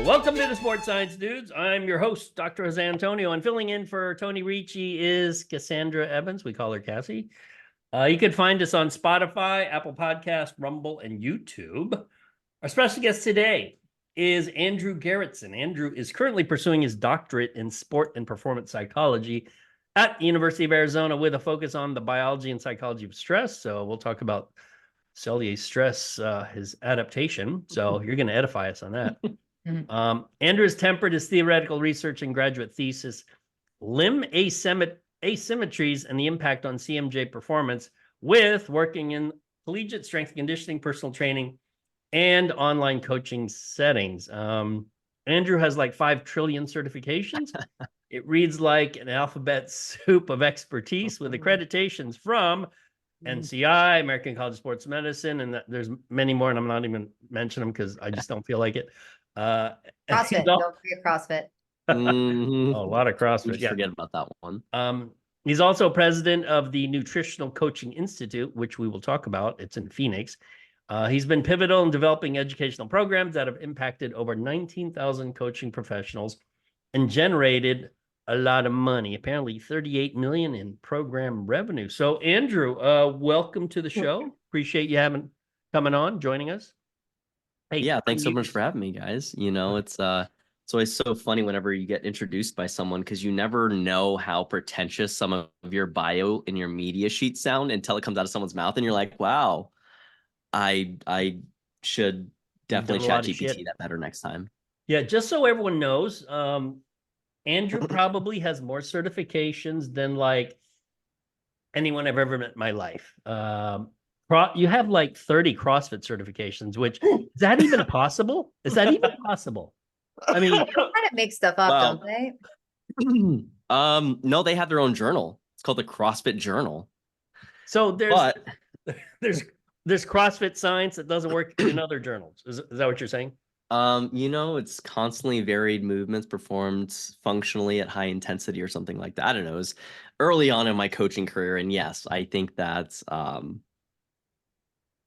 Welcome to the Sports Science Dudes. I'm your host, Dr. Jose Antonio, and filling in for Tony Ricci is Cassandra Evans. We call her Cassie. You can find us on Spotify, Apple Podcast, Rumble, and YouTube. Our special guest today is Andrew Gerritsen. Andrew is currently pursuing his doctorate in sport and performance psychology at the University of Arizona with a focus on the biology and psychology of stress. So we'll talk about cellular stress, his adaptation. So you're going to edify us on that. Andrew has tempered his theoretical research and graduate thesis, limb asymmetries and the impact on CMJ performance, with working in collegiate strength and conditioning, personal training, and online coaching settings. Andrew has like 5 trillion certifications. It reads like an alphabet soup of expertise with accreditations from NCI, American College of Sports Medicine, and there's many more, and I'm not even mentioning them because I just don't feel like it. CrossFit, don't forget CrossFit. A lot of CrossFit. Yeah, forget about that one. He's also president of the Nutritional Coaching Institute, which we will talk about. It's in Phoenix. He's been pivotal in developing educational programs that have impacted over 19,000 coaching professionals and generated a lot of money, apparently 38 million in program revenue. So Andrew, welcome to the show. Appreciate you coming on, joining us. Hey, yeah, thanks so much for having me, guys. You know, it's always so funny whenever you get introduced by someone, because you never know how pretentious some of your bio in your media sheet sound until it comes out of someone's mouth, and you're like, wow, I should definitely ChatGPT that better next time. Yeah, just so everyone knows, Andrew probably has more certifications than like anyone I've ever met in my life. You have like 30 CrossFit certifications, which is that even possible? Is that even possible? I mean, they kind of make stuff up, don't they? No, they have their own journal. It's called the CrossFit Journal. So there's CrossFit science that doesn't work in other journals. Is that what you're saying? You know, it's constantly varied movements performed functionally at high intensity or something like that. I don't know. It was early on in my coaching career, and yes, I think that's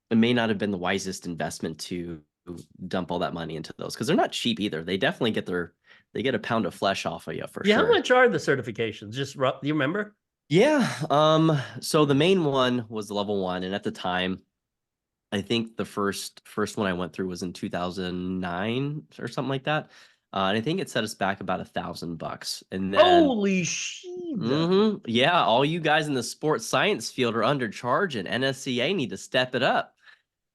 it may not have been the wisest investment to dump all that money into those, because they're not cheap either. They definitely get a pound of flesh off of you for sure. How much are the certifications? Just do you remember? Yeah. So the main one was the level 1, and at the time, I think the first one I went through was in 2009 or something like that. And I think it set us back about $1,000. And then, holy shit! Yeah, all you guys in the sports science field are undercharging. NSCA need to step it up.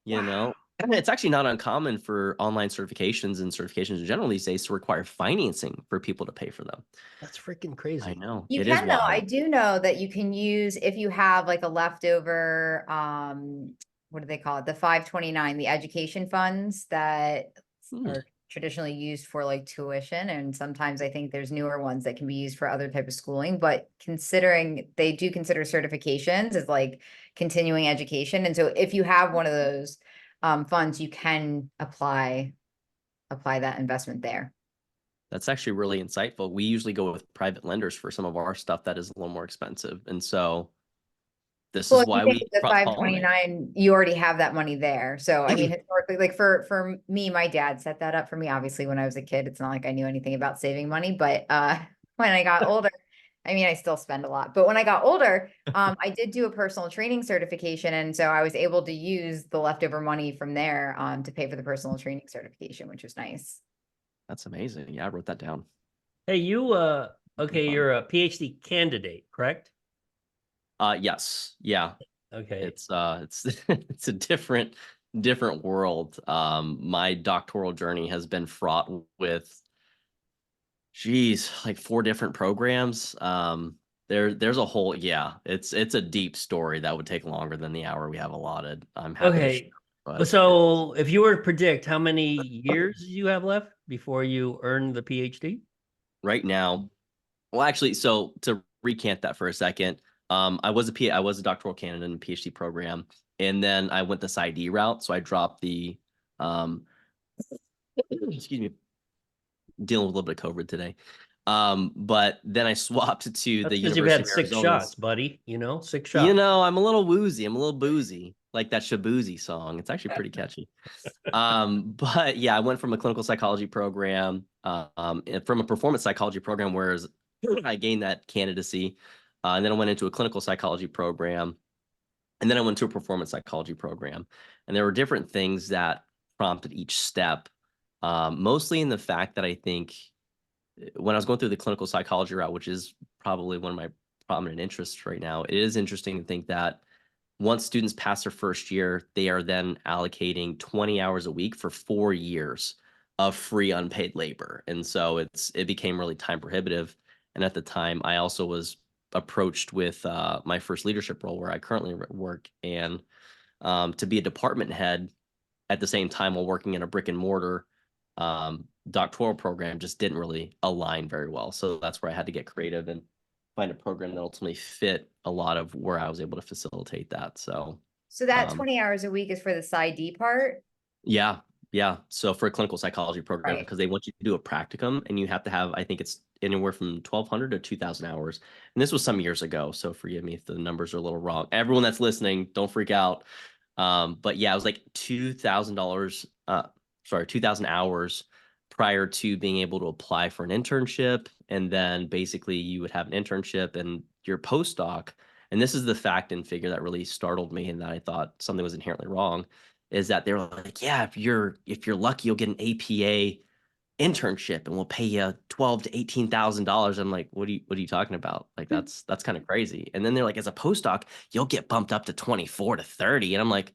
You know, it's actually not uncommon for online certifications and certifications in general these days to require financing for people to pay for them. That's freaking crazy. I know. You can, though. I do know that you can use, if you have like a leftover, what do they call it? The 529, the education funds that are traditionally used for like tuition. And sometimes I think there's newer ones that can be used for other type of schooling, but considering they do consider certifications as like continuing education. And so if you have one of those funds, you can apply that investment there. That's actually really insightful. We usually go with private lenders for some of our stuff that is a little more expensive. And so this is why we the 529, you already have that money there. So I mean, historically, like for me, my dad set that up for me. Obviously, when I was a kid, it's not like I knew anything about saving money, but when I got older, I mean, I still spend a lot, but when I got older, I did do a personal training certification. And so I was able to use the leftover money from there to pay for the personal training certification, which was nice. That's amazing. Yeah, I wrote that down. Hey, you're a PhD candidate, correct? Yes. Yeah. Okay. It's it's a different world. My doctoral journey has been fraught with, like 4 different programs. There's a whole, it's a deep story that would take longer than the hour we have allotted. I'm happy to share, so if you were to predict how many years you have left before you earn the PhD? Right now, well, actually, so to recant that for a second, I was a doctoral candidate in a PhD program, and then I went the PsyD route. So I dropped the, excuse me, dealing with a little bit of COVID today. But then I swapped to the University you've had of 6 Arizona. shots, buddy. 6 shots. I'm a little woozy. I'm a little boozy. like that Shabuzi song. It's actually pretty catchy. But yeah, I went from a clinical psychology program, and from a performance psychology program, whereas I gained that candidacy, and then I went into a clinical psychology program, and then I went to a performance psychology program, and there were different things that prompted each step, mostly in the fact that I think when I was going through the clinical psychology route, which is probably one of my prominent interests right now, it is interesting to think that once students pass their first year, they are then allocating 20 hours a week for 4 years of free unpaid labor. And so it became really time prohibitive. And at the time, I also was approached with my first leadership role where I currently work, and to be a department head at the same time while working in a brick and mortar doctoral program just didn't really align very well. So that's where I had to get creative and find a program that ultimately fit a lot of where I was able to facilitate that. So that 20 hours a week is for the PsyD part? yeah. So for a clinical psychology program, Right. because they want you to do a practicum, and you have to have, I think it's anywhere from 1,200 to 2,000 hours. And this was some years ago, so forgive me if the numbers are a little wrong. Everyone that's listening, don't freak out. But yeah, it was like $2,000, 2,000 hours prior to being able to apply for an internship. And then basically you would have an internship and your postdoc. And this is the fact and figure that really startled me, and that I thought something was inherently wrong, is that they were like, yeah, if you're lucky, you'll get an APA internship and we'll pay you $12,000 to $18,000. I'm like, what are you talking about? Like, that's kind of crazy. And then they're like, as a postdoc, you'll get bumped up to 24 to 30. And I'm like,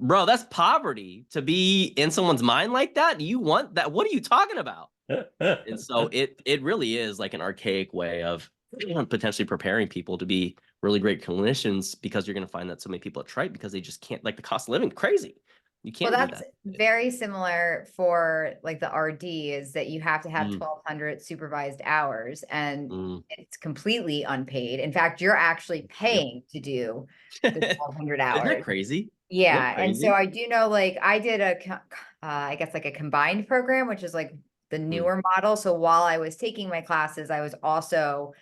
bro, that's poverty to be in someone's mind like that. You want that? What are you talking about? And so it really is like an archaic way of potentially preparing people to be really great clinicians, because you're going to find that so many people are trite because they just can't, like, the cost of living crazy. You can't Well, do that's that. very similar for like the RD, is that you have to have 1,200 supervised hours, and it's completely unpaid. In fact, you're actually paying to do the 1,200 Isn't that hours. crazy? Yeah. And so I do know, like, I did I guess like a combined program, which is like the newer model. So while I was taking my classes, I was also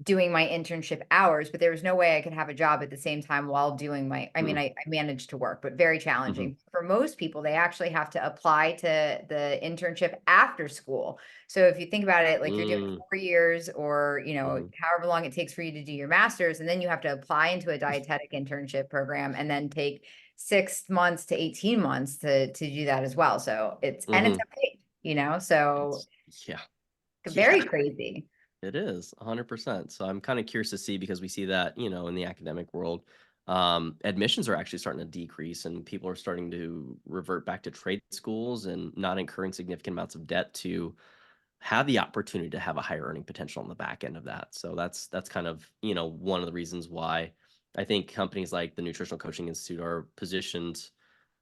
doing my internship hours, but there was no way I could have a job at the same time while doing my, I mean, I managed to work, but very challenging. For most people, they actually have to apply to the internship after school. So if you think about it, like you're doing 4 years, or, you know, however long it takes for you to do your master's, and then you have to apply into a dietetic internship program and then take 6 months to 18 months to do that as well. So it's, and it's unpaid, you know, so very crazy. It is 100%. So I'm kind of curious to see, because we see that, you know, in the academic world, admissions are actually starting to decrease, and people are starting to revert back to trade schools and not incurring significant amounts of debt to have the opportunity to have a higher earning potential on the back end of that. So that's kind of, you know, one of the reasons why I think companies like the Nutritional Coaching Institute are positioned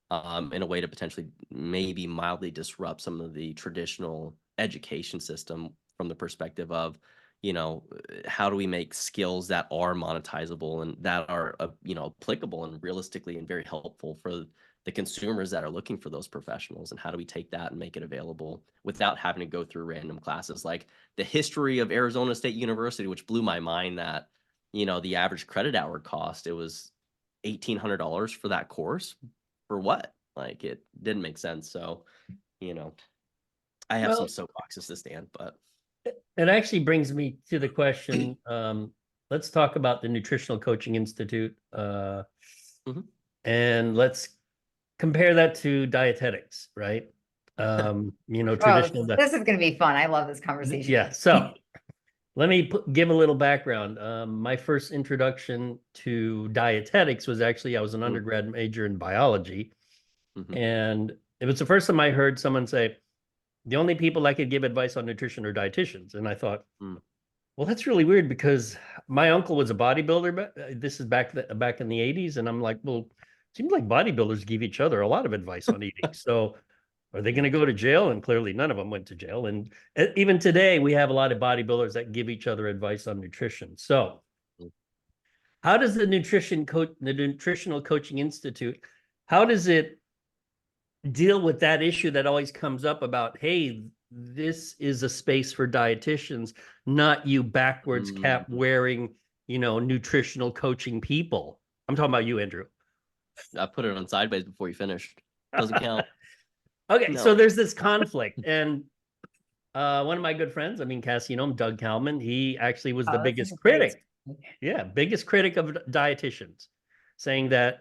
in a way to potentially maybe mildly disrupt some of the traditional education system, from the perspective of, you know, how do we make skills that are monetizable and that are, you know, applicable and realistically and very helpful for the consumers that are looking for those professionals, and how do we take that and make it available without having to go through random classes like the history of Arizona State University, which blew my mind, that, you know, the average credit hour cost, it was $1,800 for that course. For what? Like, it didn't make sense. So, you know, I have some soapboxes to stand, but it actually brings me to the question. Let's talk about the Nutritional Coaching Institute, and let's compare that to dietetics, right? You know, traditional. This is going to be fun. I love this conversation. Yeah. So let me give a little background. My first introduction to dietetics was actually, I was an undergrad major in biology. And it was the first time I heard someone say, the only people that could give advice on nutrition are dietitians. And I thought, well, that's really weird, because my uncle was a bodybuilder. But this is back in the 80s. And I'm like, well, it seems like bodybuilders give each other a lot of advice on eating. So are they going to go to jail? And clearly none of them went to jail. And even today, we have a lot of bodybuilders that give each other advice on nutrition. So how does the Nutritional Coaching Institute, how does it deal with that issue that always comes up about, hey, this is a space for dietitians, not you backwards cap wearing, you know, nutritional coaching people? I'm talking about you, Andrew. I put it on sideways before you finished. Doesn't count. Okay, No. so there's this conflict, and one of my good friends, I mean, Cassie, you know him, Doug Kalman, he actually was the Oh, this is biggest a great critic. Yeah, biggest critic of dietitians, saying that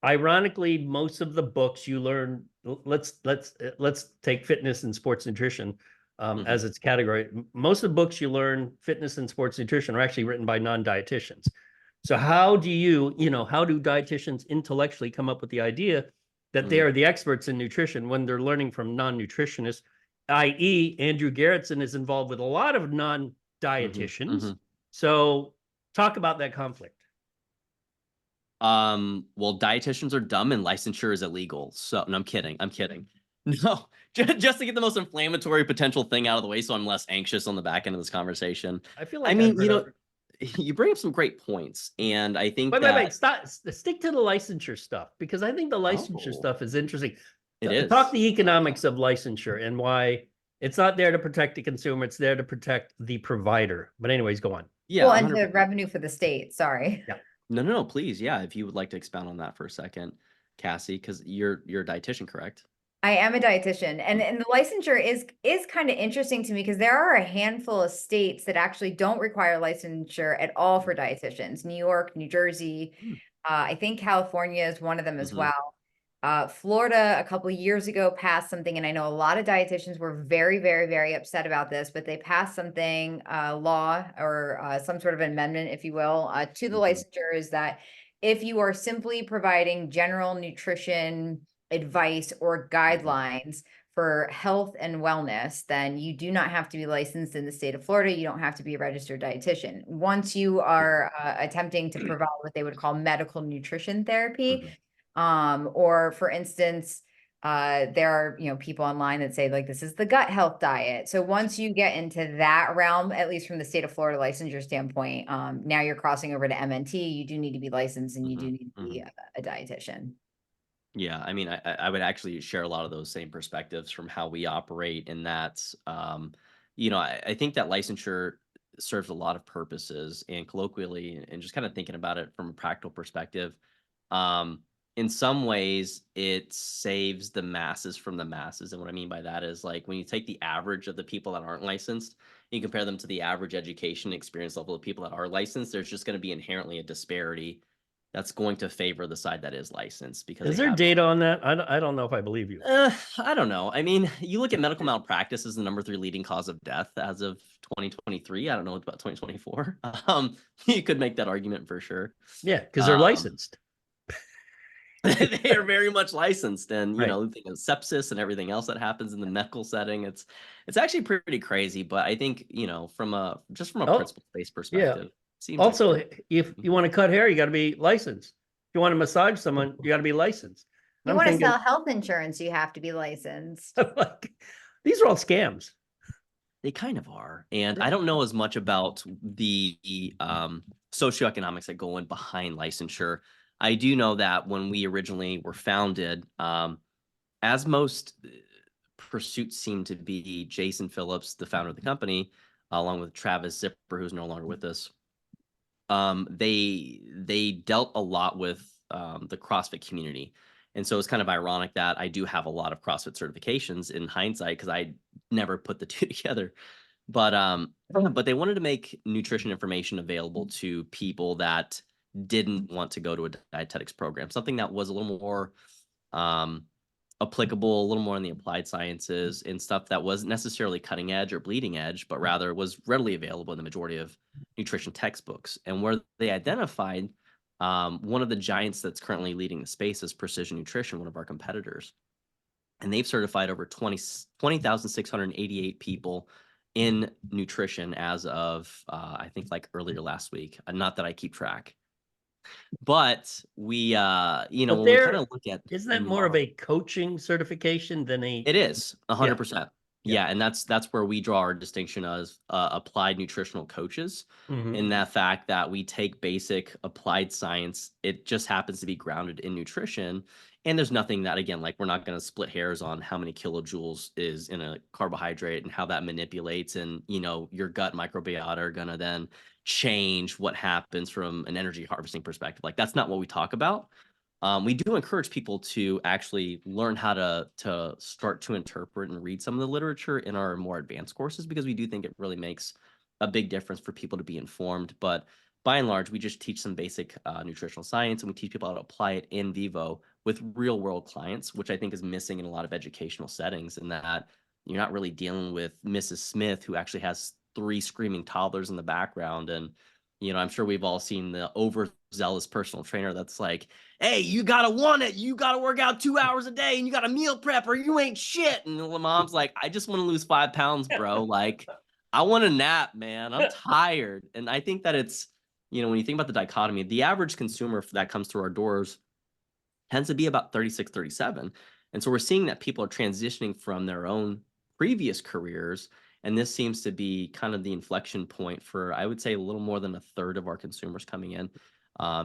ironically, most of the books you learn, let's take fitness and sports nutrition as its category. Most of the books you learn fitness and sports nutrition are actually written by non-dietitians. So how do how do dietitians intellectually come up with the idea that they are the experts in nutrition when they're learning from non-nutritionists, i.e. Andrew Gerritsen is involved with a lot of non-dietitians. So talk about that conflict. Well, dietitians are dumb and licensure is illegal. So, no, I'm kidding. No, just to get the most inflammatory potential thing out of the way, so I'm less anxious on the back end of this conversation. I feel like you bring up some great points, and I think wait, stop. Stick to the licensure stuff, because I think the licensure stuff is interesting. It is. Talk the economics of licensure and why it's not there to protect the consumer; it's there to protect the provider. But anyways, go on. Yeah, well, and the revenue for the state. Sorry. Yeah. No, please. Yeah, if you would like to expound on that for a second, Cassie, because you're a dietitian, correct? I am a dietitian, and the licensure is kind of interesting to me because there are a handful of states that actually don't require licensure at all for dietitians. New York, New Jersey, I think California is one of them as well. Florida a couple of years ago passed something, and I know a lot of dietitians were very, very, very upset about this, but they passed something, law or some sort of amendment, if you will, to the licensure, is that if you are simply providing general nutrition advice or guidelines for health and wellness, then you do not have to be licensed in the state of Florida. You don't have to be a registered dietitian. Once you are attempting to provide what they would call medical nutrition therapy, or for instance, there are, people online that say like, this is the gut health diet. So once you get into that realm, at least from the state of Florida licensure standpoint, now you're crossing over to MNT. You do need to be licensed, and you do need to be a dietitian. Yeah, I mean, I would actually share a lot of those same perspectives from how we operate in that, I think that licensure serves a lot of purposes, and colloquially, and just kind of thinking about it from a practical perspective, in some ways, it saves the masses from the masses. And what I mean by that is, like, when you take the average of the people that aren't licensed, and you compare them to the average education experience level of people that are licensed, there's just going to be inherently a disparity that's going to favor the side that is licensed. Because is there data on that? I don't know if I believe you. I don't know. I mean, you look at medical malpractice as the #3 leading cause of death as of 2023. I don't know about 2024. You could make that argument for sure. Yeah, because they're licensed. They are very much licensed, and sepsis and everything else that happens in the medical setting, it's actually pretty crazy. But I think from a principle-based perspective. Also, if you want to cut hair, you got to be licensed. If you want to massage someone, you got to be licensed. You want to sell health insurance, you have to be licensed. These are all scams. They kind of are. And I don't know as much about the socioeconomics that go in behind licensure. I do know that when we originally were founded, as most pursuits seem to be, Jason Phillips, the founder of the company, along with Travis Zipper, who's no longer with us, they dealt a lot with the CrossFit community. And so it's kind of ironic that I do have a lot of CrossFit certifications in hindsight, because I never put the two together. But they wanted to make nutrition information available to people that didn't want to go to a dietetics program, something that was a little more applicable, a little more in the applied sciences, and stuff that wasn't necessarily cutting edge or bleeding edge, but rather was readily available in the majority of nutrition textbooks. And where they identified one of the giants that's currently leading the space is Precision Nutrition, one of our competitors. And they've certified over 20,688 people in nutrition as of, I think, like earlier last week. Not that I keep track. But we, when we kind of look at, isn't that more of a coaching certification than a? It is 100%. Yeah, and that's where we draw our distinction as applied nutritional coaches, Mhm. in that fact that we take basic applied science. It just happens to be grounded in nutrition, and there's nothing that, again, like, we're not going to split hairs on how many kilojoules is in a carbohydrate and how that manipulates, and your gut microbiota are going to then change what happens from an energy harvesting perspective. Like, that's not what we talk about. We do encourage people to actually learn how to start to interpret and read some of the literature in our more advanced courses, because we do think it really makes a big difference for people to be informed. But by and large, we just teach some basic nutritional science, and we teach people how to apply it in vivo with real world clients, which I think is missing in a lot of educational settings, in that you're not really dealing with Mrs. Smith, who actually has 3 screaming toddlers in the background. And I'm sure we've all seen the overzealous personal trainer that's like, hey, you gotta want it. You gotta work out 2 hours a day, and you gotta meal prep, or you ain't shit. And the mom's like, I just want to lose 5 pounds, bro. Like, I want a nap, man. I'm tired. And I think that it's, when you think about the dichotomy, the average consumer that comes through our doors tends to be about 36, 37. And so we're seeing that people are transitioning from their own previous careers. And this seems to be kind of the inflection point for, I would say, a little more than a third of our consumers coming in,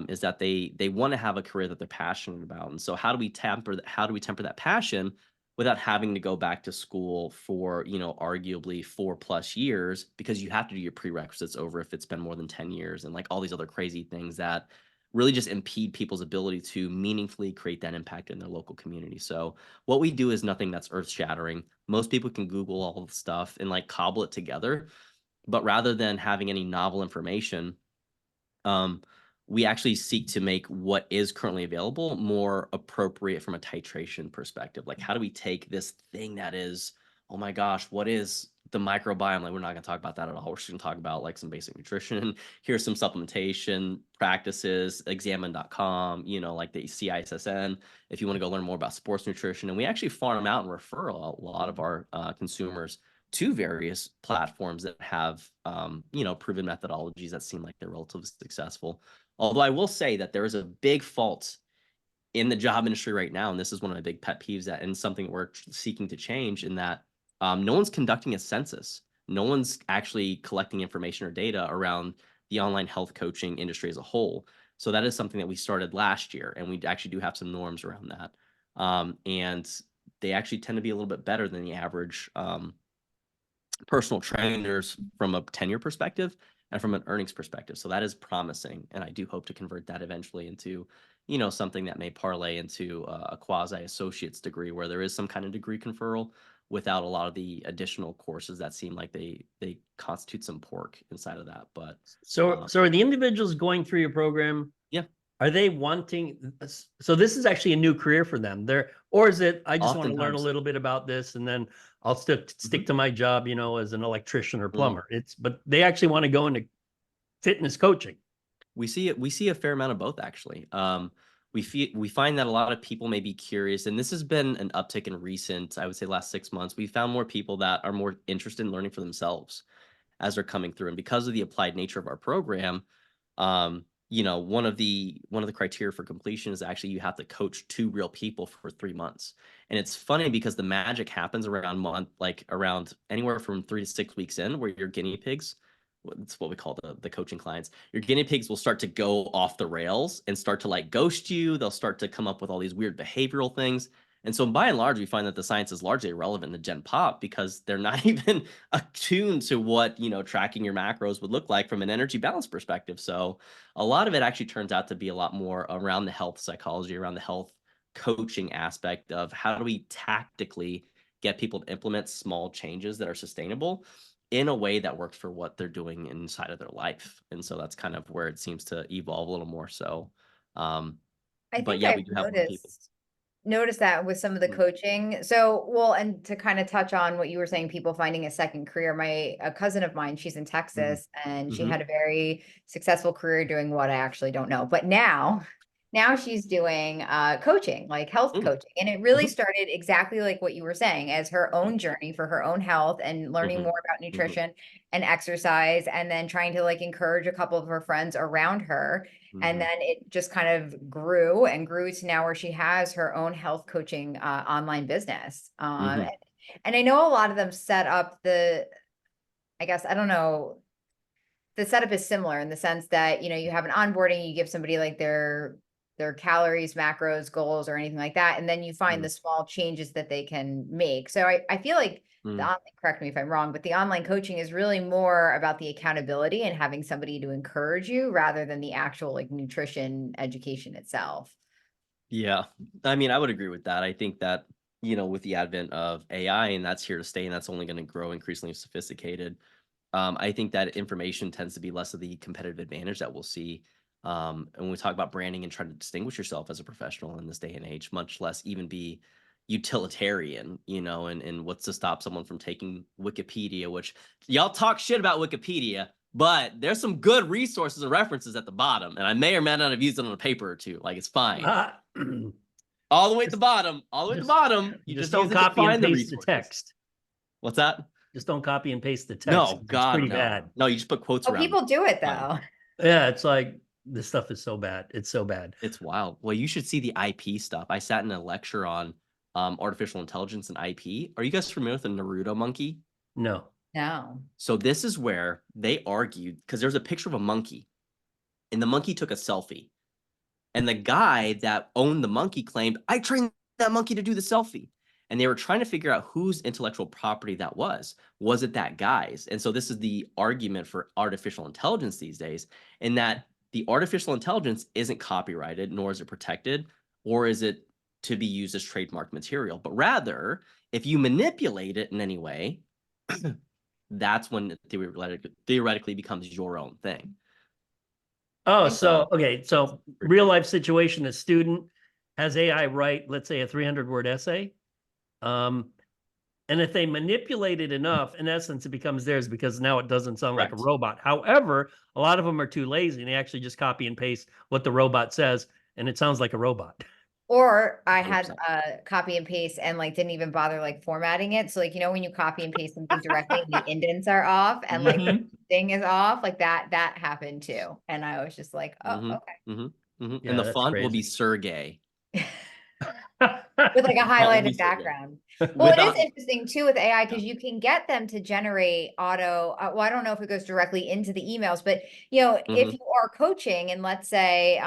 is that they want to have a career that they're passionate about. And so how do we temper that passion without having to go back to school for, arguably 4+ years, because you have to do your prerequisites over if it's been more than 10 years, and like all these other crazy things that really just impede people's ability to meaningfully create that impact in their local community. So what we do is nothing that's earth shattering. Most people can Google all the stuff and like cobble it together. But rather than having any novel information, we actually seek to make what is currently available more appropriate from a titration perspective. Like, how do we take this thing that is, oh my gosh, what is the microbiome? Like, we're not going to talk about that at all. We're just going to talk about like some basic nutrition. Here's some supplementation practices, examine.com, like the CISSN, if you want to go learn more about sports nutrition. And we actually farm out and refer a lot of our consumers to various platforms that have, proven methodologies that seem like they're relatively successful. Although I will say that there is a big fault in the job industry right now, and this is one of my big pet peeves, and something we're seeking to change, in that no one's conducting a census. No one's actually collecting information or data around the online health coaching industry as a whole. So that is something that we started last year, and we actually do have some norms around that. And they actually tend to be a little bit better than the average personal trainers from a tenure perspective and from an earnings perspective. So that is promising. And I do hope to convert that eventually into, something that may parlay into a quasi associate's degree, where there is some kind of degree conferral without a lot of the additional courses that seem like they constitute some pork inside of that. But so are the individuals going through your program? Yeah. Are they wanting, so this is actually a new career for them there, or is it, I just want to learn a little bit about this and then I'll stick to my job, as an electrician or plumber. But they actually want to go into fitness coaching. We see a fair amount of both, actually. We find that a lot of people may be curious, and this has been an uptick in recent, I would say, last 6 months. We found more people that are more interested in learning for themselves as they're coming through. And because of the applied nature of our program, one of the criteria for completion is actually you have to coach 2 real people for 3 months. And it's funny because the magic happens around anywhere from 3 to 6 weeks in, where your guinea pigs, it's what we call the coaching clients, your guinea pigs will start to go off the rails and start to like ghost you. They'll start to come up with all these weird behavioral things. And so by and large, we find that the science is largely irrelevant to Gen Pop, because they're not even attuned to what, tracking your macros would look like from an energy balance perspective. So a lot of it actually turns out to be a lot more around the health psychology, around the health coaching aspect of how do we tactically get people to implement small changes that are sustainable in a way that works for what they're doing inside of their life. And so that's kind of where it seems to evolve a little more. So, I but think yeah, I've we do have more people. noticed that with some of the coaching. So, well, and to kind of touch on what you were saying, people finding a second career, a cousin of mine, she's in Texas, and she had a very successful career doing what I actually don't know. But now she's doing coaching, like health coaching. And it really started exactly like what you were saying, as her own journey for her own health and learning more about nutrition and exercise, and then trying to like encourage a couple of her friends around her. And then it just kind of grew and grew to now where she has her own health coaching online business. And I know a lot of them set up I guess, I don't know, the setup is similar in the sense that, you have an onboarding, you give somebody like their calories, macros, goals, or anything like that. And then you find the small changes that they can make. So I feel like correct me if I'm wrong, but the online coaching is really more about the accountability and having somebody to encourage you rather than the actual like nutrition education itself. Yeah. I mean, I would agree with that. I think that, with the advent of AI, and that's here to stay, and that's only going to grow increasingly sophisticated. I think that information tends to be less of the competitive advantage that we'll see. And when we talk about branding and trying to distinguish yourself as a professional in this day and age, much less even be utilitarian, and what's to stop someone from taking Wikipedia, which y'all talk shit about Wikipedia, but there's some good resources and references at the bottom. And I may or may not have used it on a paper or two. Like, it's fine. All the way at the bottom, You just don't copy and paste the text. What's that? Just don't copy and paste the text. No, God, it's pretty no. bad. No, you just put quotes around. People do it though. Yeah, it's like this stuff is so bad. It's so bad. It's wild. Well, you should see the IP stuff. I sat in a lecture on artificial intelligence and IP. Are you guys familiar with the Naruto monkey? No. So this is where they argued, because there's a picture of a monkey, and the monkey took a selfie. And the guy that owned the monkey claimed, I trained that monkey to do the selfie. And they were trying to figure out whose intellectual property that was. Was it that guy's? And so this is the argument for artificial intelligence these days, in that the artificial intelligence isn't copyrighted, nor is it protected, or is it to be used as trademark material. But rather, if you manipulate it in any way, that's when it theoretically becomes your own thing. Oh, so, okay. So real life situation, a student has AI write, let's say, a 300-word essay. And if they manipulate it enough, in essence, it becomes theirs because now it doesn't sound like a robot. However, a lot of them are too lazy and they actually just copy and paste what the robot says, and it sounds like a robot. Or I had copy and paste and like didn't even bother like formatting it. So like, when you copy and paste something directly and the indents are off and like the thing is off, like that happened too. And I was just like, oh, okay. Yeah, and the font will be Sergey. With like a highlighted background. Well, it is interesting too with AI because you can get them to generate auto. Well, I don't know if it goes directly into the emails, but if you are coaching and let's say,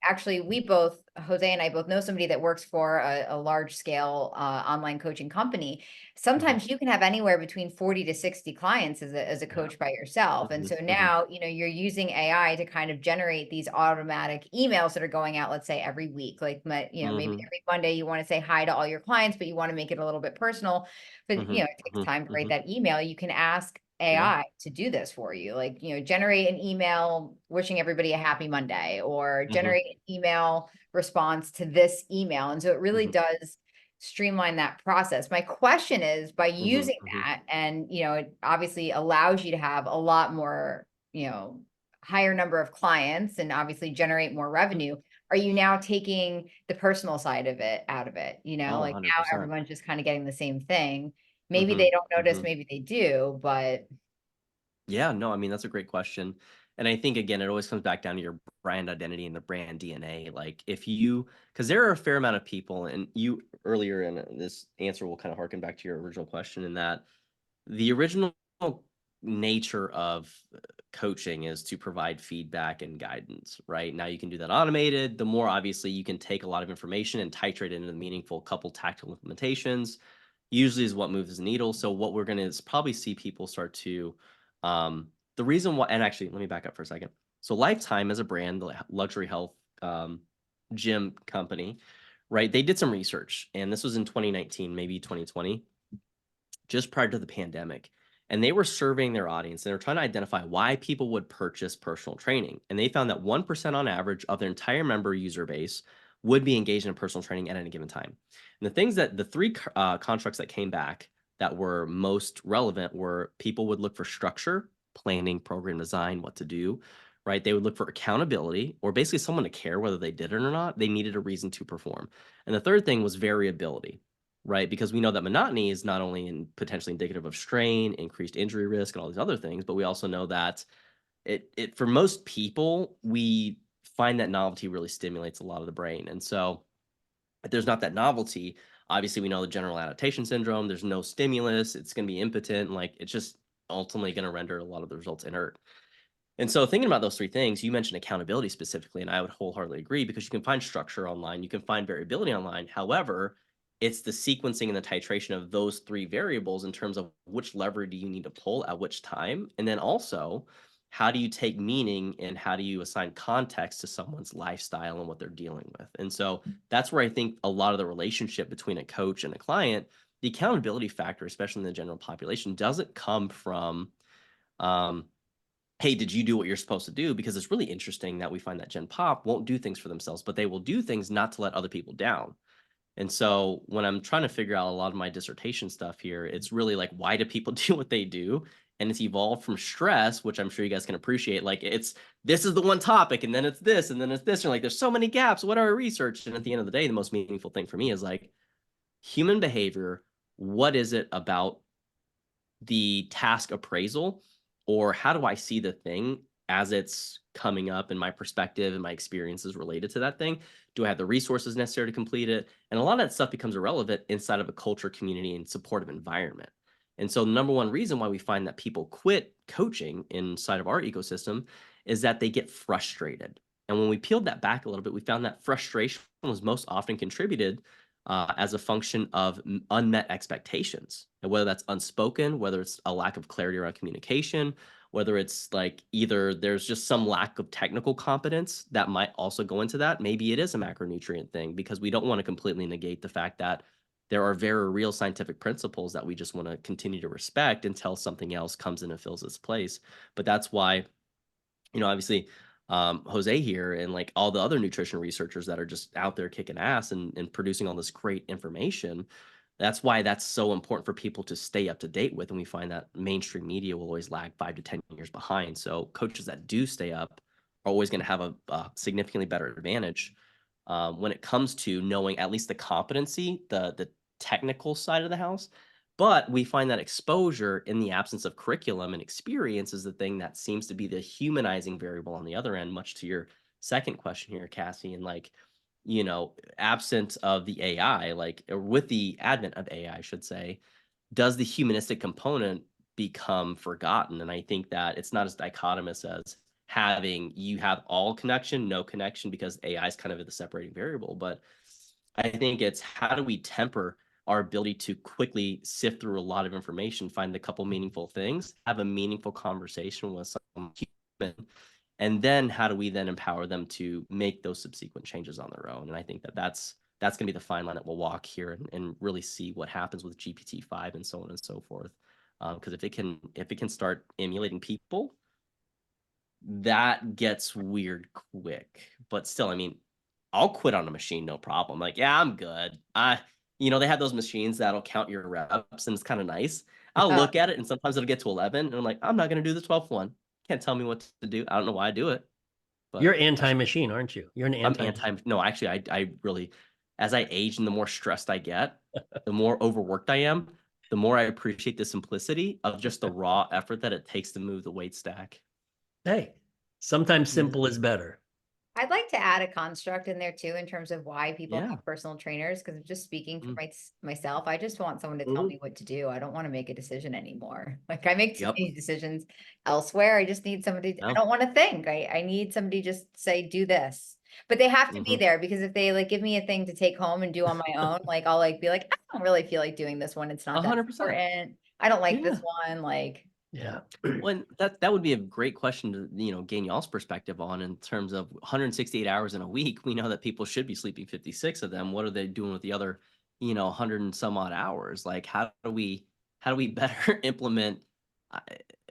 actually we both, Jose and I both know somebody that works for a large scale online coaching company. Sometimes you can have anywhere between 40 to 60 clients as a coach by yourself. And so now, you're using AI to kind of generate these automatic emails that are going out, let's say every week, like, maybe every Monday you want to say hi to all your clients, but you want to make it a little bit personal, but it takes time to write that email. You can ask AI to do this for you, like, generate an email wishing everybody a happy Monday, or generate an email response to this email. And so it really does streamline that process. My question is, by using that, and, it obviously allows you to have a lot more, higher number of clients and obviously generate more revenue. Are you now taking the personal side of it out of it? Like 100%. now everyone's just kind of getting the same thing. Maybe they don't notice, maybe they do, but. Yeah, no, I mean, that's a great question. And I think, again, it always comes back down to your brand identity and the brand DNA. Like because there are a fair amount of people, and you earlier in this answer will kind of harken back to your original question, in that the original nature of coaching is to provide feedback and guidance, right? Now you can do that automated. The more, obviously, you can take a lot of information and titrate it into meaningful couple tactical implementations, usually is what moves the needle. So what we're going to is probably see people start to, the reason why, and actually, let me back up for a second. So Lifetime as a brand, the luxury health gym company, right? They did some research, and this was in 2019, maybe 2020, just prior to the pandemic. And they were surveying their audience, and they were trying to identify why people would purchase personal training. And they found that 1% on average of their entire member user base would be engaged in personal training at any given time. And the three constructs that came back that were most relevant were people would look for structure, planning, program design, what to do, right? They would look for accountability, or basically someone to care whether they did it or not. They needed a reason to perform. And the third thing was variability, right? Because we know that monotony is not only potentially indicative of strain, increased injury risk, and all these other things, but we also know that it for most people, we find that novelty really stimulates a lot of the brain. And so if there's not that novelty, obviously we know the general adaptation syndrome, there's no stimulus, it's going to be impotent, like it's just ultimately going to render a lot of the results inert. And so thinking about those three things, you mentioned accountability specifically, and I would wholeheartedly agree because you can find structure online, you can find variability online. However, it's the sequencing and the titration of those three variables in terms of which lever do you need to pull at which time. And then also, how do you take meaning and how do you assign context to someone's lifestyle and what they're dealing with? And so that's where I think a lot of the relationship between a coach and a client, the accountability factor, especially in the general population, doesn't come from, hey, did you do what you're supposed to do? Because it's really interesting that we find that Gen Pop won't do things for themselves, but they will do things not to let other people down. And so when I'm trying to figure out a lot of my dissertation stuff here, it's really like, why do people do what they do? And it's evolved from stress, which I'm sure you guys can appreciate. Like this is the one topic, and then it's this, and then it's this. And like, there's so many gaps. What are our research? And at the end of the day, the most meaningful thing for me is like human behavior. What is it about the task appraisal, or how do I see the thing as it's coming up in my perspective and my experiences related to that thing? Do I have the resources necessary to complete it? And a lot of that stuff becomes irrelevant inside of a culture, community, and supportive environment. And so the number one reason why we find that people quit coaching inside of our ecosystem is that they get frustrated. And when we peeled that back a little bit, we found that frustration was most often contributed as a function of unmet expectations, and whether that's unspoken, whether it's a lack of clarity around communication, whether it's like either there's just some lack of technical competence that might also go into that. Maybe it is a macronutrient thing because we don't want to completely negate the fact that there are very real scientific principles that we just want to continue to respect until something else comes in and fills its place. But that's why, obviously, Jose here and like all the other nutrition researchers that are just out there kicking ass and producing all this great information. That's why that's so important for people to stay up to date with. And we find that mainstream media will always lag 5 to 10 years behind. So coaches that do stay up are always going to have a significantly better advantage when it comes to knowing at least the competency, the technical side of the house. But we find that exposure in the absence of curriculum and experience is the thing that seems to be the humanizing variable on the other end, much to your second question here, Cassie. And like, absent of the AI, like or with the advent of AI, I should say, does the humanistic component become forgotten? And I think that it's not as dichotomous as you have all connection, no connection, because AI is kind of the separating variable. But I think it's how do we temper our ability to quickly sift through a lot of information, find a couple meaningful things, have a meaningful conversation with someone human, and then how do we then empower them to make those subsequent changes on their own? And I think that that's going to be the fine line that we'll walk here and really see what happens with GPT-5 and so on and so forth. Because if it can start emulating people, that gets weird quick. But still, I mean, I'll quit on a machine, no problem. Like, yeah, I'm good. They have those machines that'll count your reps, and it's kind of nice. I'll look at it, and sometimes it'll get to 11, and I'm like, I'm not going to do the 12th one. Can't tell me what to do. I don't know why I do it. But you're anti-machine, aren't you? You're an anti. I'm anti. No, actually, I really, as I age and the more stressed I get, the more overworked I am, the more I appreciate the simplicity of just the raw effort that it takes to move the weight stack. Hey, sometimes simple is better. I'd like to add a construct in there too, in terms of why people Yeah. have personal trainers. Because just speaking for myself, I just want someone to tell me what to do. I don't want to make a decision anymore. Like I make too many decisions elsewhere. I just need somebody. I don't want to think. I need somebody just say, do this. But they have to be there, because if they like give me a thing to take home and do on my own, like I'll like be like, I don't really feel like doing this one. It's not that 100%. important. I don't like this one. Like. Yeah. Well, that would be a great question to, gain y'all's perspective on in terms of 168 hours in a week. We know that people should be sleeping 56 of them. What are they doing with the other, 100 and some odd hours? Like, how do we better implement?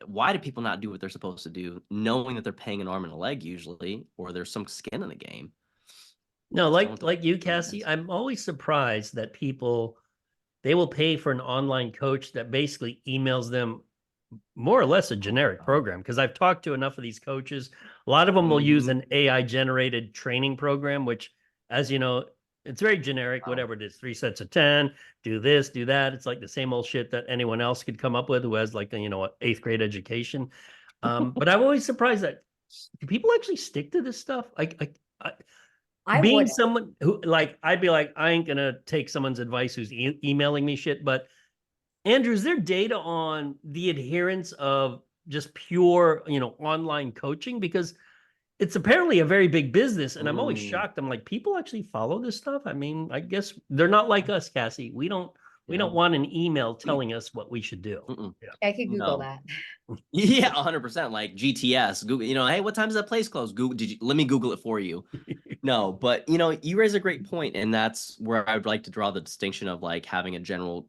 Why do people not do what they're supposed to do, knowing that they're paying an arm and a leg usually, or there's some skin in the game? No, like you, Cassie, I'm always surprised that they will pay for an online coach that basically emails them more or less a generic program. Because I've talked to enough of these coaches. A lot of them will use an AI generated training program, which, as you know, it's very generic, whatever it is, 3 sets of 10, do this, do that. It's like the same old shit that anyone else could come up with who has like, an 8th grade education. But I'm always surprised that do people actually stick to this stuff? I being would. someone who like, I'd be like, I ain't gonna take someone's advice who's emailing me shit. But Andrew, is there data on the adherence of just pure, online coaching? Because it's apparently a very big business, and I'm always Mm, shocked. I'm like, people actually follow this stuff? I mean, I guess they're not like us, Cassie. We don't yeah. want an email telling us what we should do. Mm-mm. Yeah. I could Google No. that. Yeah, 100%. Like GTS, Google, hey, what time is that place closed? Google, let me Google it for you. No, but you raise a great point, and that's where I would like to draw the distinction of like having a general,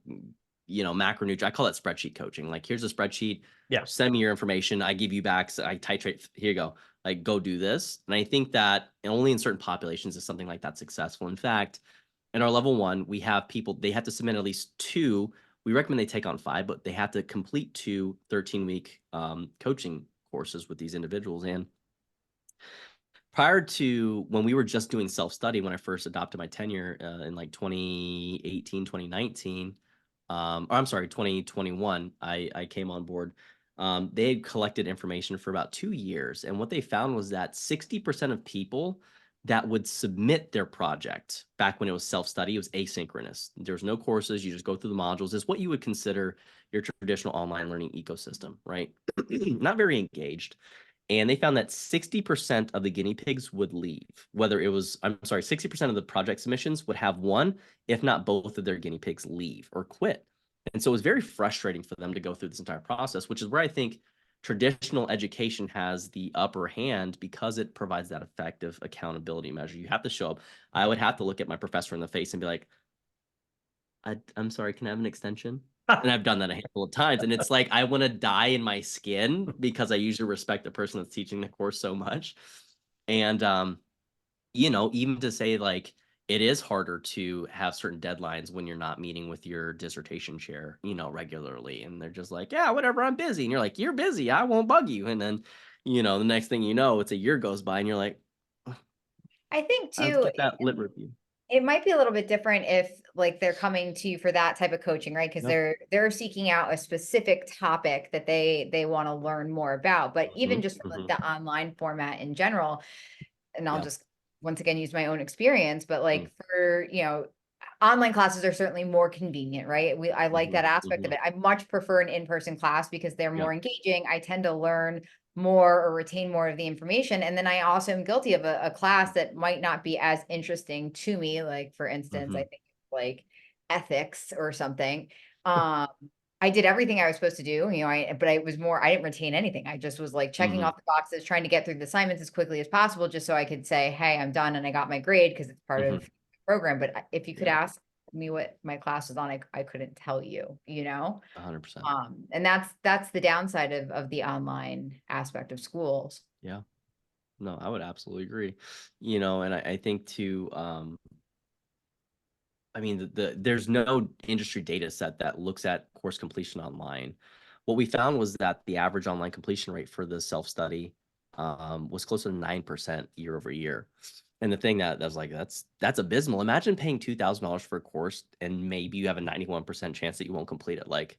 macronutrient. I call it spreadsheet coaching. Like, here's a spreadsheet. Yeah. Send me your information. I give you back. So I titrate. Here you go. Like, go do this. And I think that only in certain populations is something like that successful. In fact, in our level 1, we have people, they have to submit at least 2. We recommend they take on 5, but they have to complete 2 13-week coaching courses with these individuals. And prior to when we were just doing self-study, when I first adopted my tenure in like 2018, 2019, or I'm sorry, 2021, I came on board. They had collected information for about 2 years. And what they found was that 60% of people that would submit their project back when it was self-study, it was asynchronous. There's no courses. You just go through the modules. It's what you would consider your traditional online learning ecosystem, right? Not very engaged. And they found that 60% of the guinea pigs would leave, whether it was, 60% of the project submissions would have one, if not both of their guinea pigs leave or quit. And so it was very frustrating for them to go through this entire process, which is where I think traditional education has the upper hand because it provides that effective accountability measure. You have to show up. I would have to look at my professor in the face and be like, I'm sorry, can I have an extension? And I've done that a handful of times. And it's like, I want to die in my skin because I usually respect the person that's teaching the course so much. And, even to say like, it is harder to have certain deadlines when you're not meeting with your dissertation chair, regularly. And they're just like, yeah, whatever, I'm busy. And you're like, you're busy. I won't bug you. And then, the next thing you know, it's a year goes by and you're like, I think let's too, get that lit review. it might be a little bit different if like they're coming to you for that type of coaching, right? Because Yep. they're seeking out a specific topic that they want to learn more about. But even just from the online format in general, and I'll just once again use my own experience, but like for online classes are certainly more convenient, right? I like that aspect of it. I much prefer an in-person class because they're more engaging. I tend to learn more or retain more of the information. And then I also am guilty of a class that might not be as interesting to me. Like for instance, I think like ethics or something. I did everything I was supposed to do, but I didn't retain anything. I just was like checking off the boxes, trying to get through the assignments as quickly as possible, just so I could say, hey, I'm done and I got my grade because it's part of the program. But if you could ask me what my class was on, I couldn't tell you, 100%. And that's the downside of the online aspect of schools. Yeah. No, I would absolutely agree. And I think too, I mean, there's no industry data set that looks at course completion online. What we found was that the average online completion rate for the self-study was closer to 9% year over year. And the thing that was like, that's abysmal. Imagine paying $2,000 for a course and maybe you have a 91% chance that you won't complete it. Like,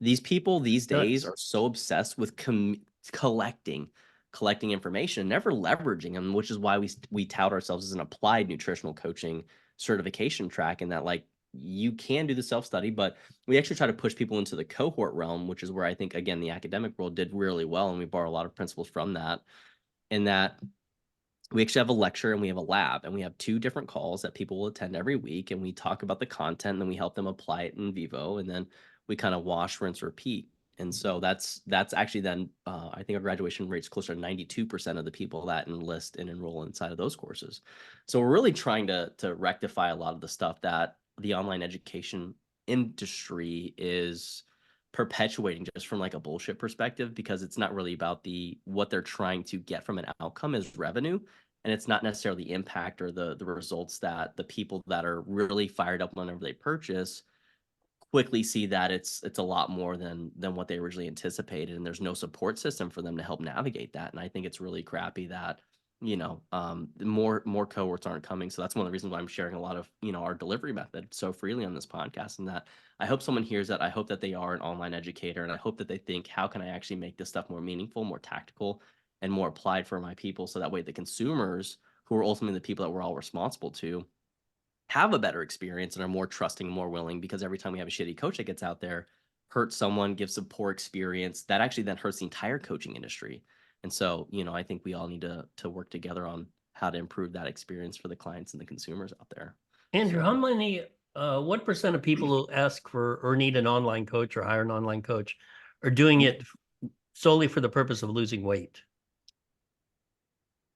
these people these days are so obsessed with collecting information, never leveraging them, which is why we tout ourselves as an applied nutritional coaching certification track, and that like you can do the self-study, but we actually try to push people into the cohort realm, which is where I think, again, the academic world did really well, and we borrow a lot of principles from that. And that we actually have a lecture and we have a lab, and we have 2 different calls that people will attend every week, and we talk about the content, and then we help them apply it in vivo, and then we kind of wash, rinse, repeat. And so that's actually then I think our graduation rate's closer to 92% of the people that enlist and enroll inside of those courses. So we're really trying to rectify a lot of the stuff that the online education industry is perpetuating just from like a bullshit perspective, because it's not really about what they're trying to get from an outcome is revenue. And it's not necessarily the impact or the results that the people that are really fired up whenever they purchase quickly see that it's a lot more than what they originally anticipated, and there's no support system for them to help navigate that. And I think it's really crappy that more cohorts aren't coming. So that's one of the reasons why I'm sharing a lot of our delivery method so freely on this podcast, and that I hope someone hears that. I hope that they are an online educator, and I hope that they think, how can I actually make this stuff more meaningful, more tactical, and more applied for my people, so that way the consumers who are ultimately the people that we're all responsible to, have a better experience and are more trusting, more willing, because every time we have a shitty coach that gets out there, hurts someone, gives a poor experience, that actually then hurts the entire coaching industry. And so, I think we all need to work together on how to improve that experience for the clients and the consumers out there. Andrew, how many, what percent of people who ask for or need an online coach or hire an online coach are doing it solely for the purpose of losing weight?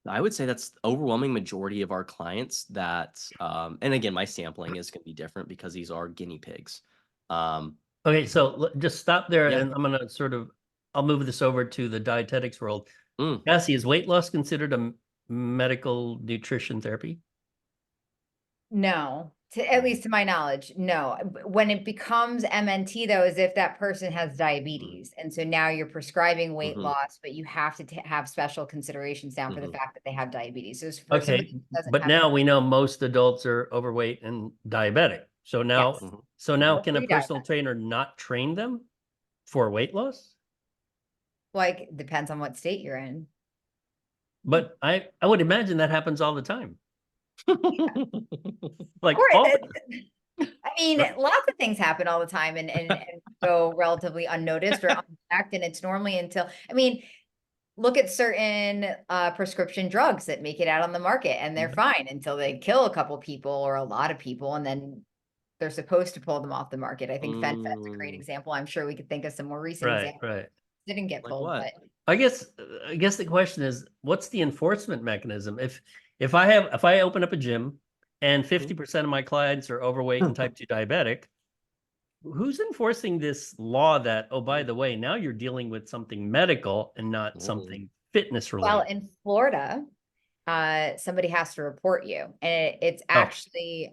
I would say that's the overwhelming majority of our clients that, and again, my sampling is going to be different because these are guinea pigs. Okay, so just stop there, Yeah. and I'm going to I'll move this over to the dietetics world. Mm. Cassie, is weight loss considered a medical nutrition therapy? No, at least to my knowledge, no. When it becomes MNT, though, is if that person has diabetes. And so now you're prescribing weight loss, but you have to have special considerations down for the fact that they have diabetes. So for somebody Okay, who doesn't but have now we know most adults are overweight and diabetic. So now, Yes. now Or can a pre-diabetic. personal trainer not train them for weight loss? Like, depends on what state you're in. But I would imagine that happens all the time. Like, Or all, I mean, lots of things happen all the time and go relatively unnoticed or unchecked. And it's normally until, I mean, look at certain prescription drugs that make it out on the market and they're fine until they kill a couple people or a lot of people, and then they're supposed to pull them off the market. I think Fenfet's a great example. I'm sure we could think of some more recent examples. right. Didn't get Like pulled, what? but I guess the question is, what's the enforcement mechanism? If I open up a gym and 50% of my clients are overweight and type 2 diabetic, who's enforcing this law that, oh, by the way, now you're dealing with something medical and not something fitness related? well, in Florida, somebody has to report you, and it's actually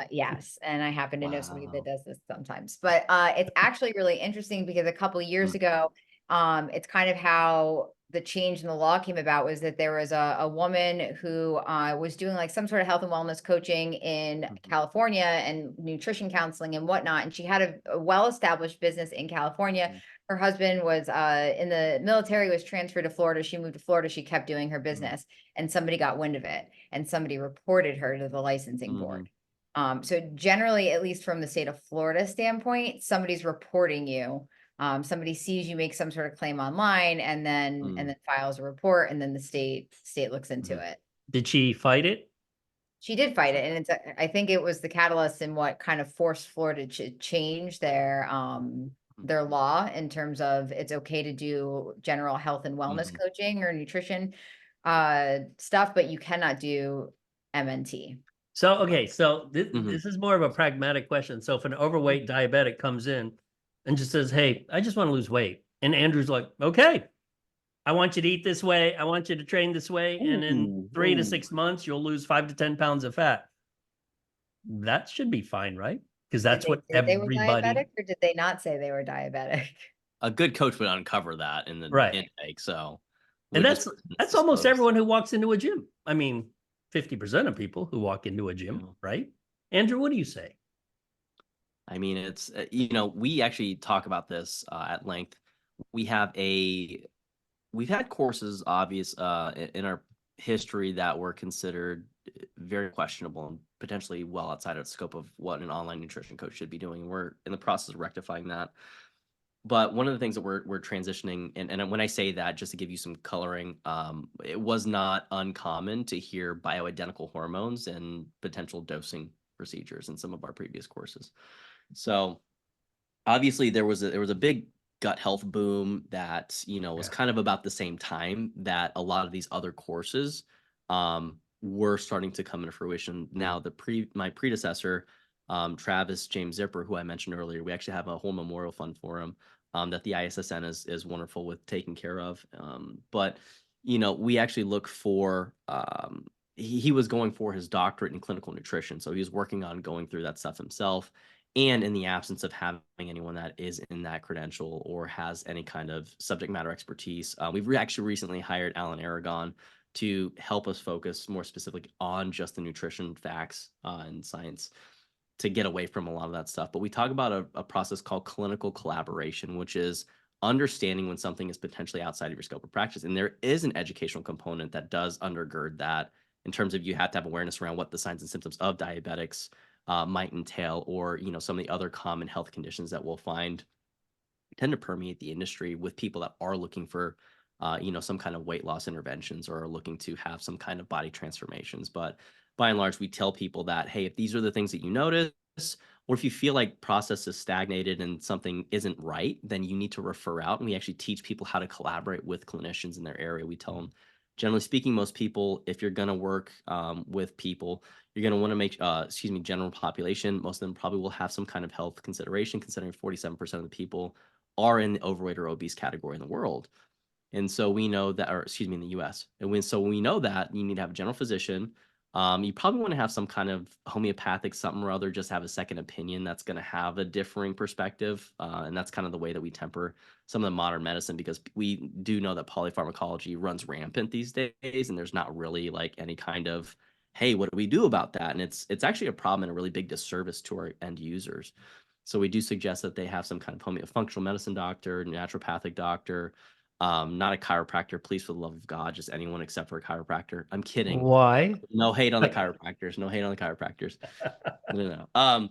yes, and I happen to know somebody that does this sometimes, but it's actually really interesting because a couple of years ago, it's kind of how the change in the law came about, was that there was a woman who was doing like some sort of health and wellness coaching in California and nutrition counseling and whatnot, and she had a well-established business in California. Her husband was in the military, was transferred to Florida. She moved to Florida. She kept doing her business, and somebody got wind of it, and somebody reported her to the licensing board. So generally, at least from the state of Florida standpoint, somebody's reporting you. Somebody sees you make some sort of claim online, and then files a report, and then the state looks into it. Did she fight it? She did fight it, and I think it was the catalyst in what kind of forced Florida to change their law in terms of it's okay to do general health and wellness coaching or nutrition stuff, but you cannot do MNT. So, okay, so this is more of a pragmatic question. So if an overweight diabetic comes in and just says, hey, I just want to lose weight, and Andrew's like, okay, I want you to eat this way, I want you to train this way, and in 3 to 6 months, you'll lose 5 to 10 pounds of fat. That should be fine, right? Because that's what They were everybody. diabetic, or did they not say they were diabetic? A good coach would uncover that in the intake. So, and that's almost everyone who walks into a gym. I mean, 50% of people who walk into a gym, right? Andrew, what do you say? I mean, it's, we actually talk about this at length. We've had courses, in our history that were considered very questionable and potentially well outside of the scope of what an online nutrition coach should be doing. We're in the process of rectifying that. But one of the things that we're transitioning, and when I say that, just to give you some coloring, it was not uncommon to hear bioidentical hormones and potential dosing procedures in some of our previous courses. So obviously there was a big gut health boom that was kind of about the same time that a lot of these other courses were starting to come into fruition. Now my predecessor, Travis James Zipper, who I mentioned earlier, we actually have a whole memorial fund for him that the ISSN is wonderful with taking care of. But we actually look for he was going for his doctorate in clinical nutrition, so he was working on going through that stuff himself. And in the absence of having anyone that is in that credential or has any kind of subject matter expertise, we've actually recently hired Alan Aragon to help us focus more specifically on just the nutrition facts and science to get away from a lot of that stuff. But we talk about a process called clinical collaboration, which is understanding when something is potentially outside of your scope of practice. And there is an educational component that does undergird that in terms of you have to have awareness around what the signs and symptoms of diabetics might entail, or, you know, some of the other common health conditions that we'll find tend to permeate the industry with people that are looking for, you know, some kind of weight loss interventions or are looking to have some kind of body transformations. But by and large, we tell people that, hey, if these are the things that you notice, or if you feel like process is stagnated and something isn't right, then you need to refer out. And we actually teach people how to collaborate with clinicians in their area. We tell them, generally speaking, most people, if you're going to work with people, you're going to want to make, general population, most of them probably will have some kind of health consideration, considering 47% of the people are in the overweight or obese category in the world. And so we know that, or excuse me, in the US. So we know that you need to have a general physician. You probably want to have some kind of homeopathic something or other, just have a second opinion that's going to have a differing perspective. And that's kind of the way that we temper some of the modern medicine, because we do know that polypharmacology runs rampant these days, and there's not really like any kind of, hey, what do we do about that? And it's actually a problem and a really big disservice to our end users. So we do suggest that they have some kind of functional medicine doctor, naturopathic doctor, not a chiropractor, please, for the love of God, just anyone except for a chiropractor. I'm kidding. Why? No hate on the chiropractors. No hate on the chiropractors. No.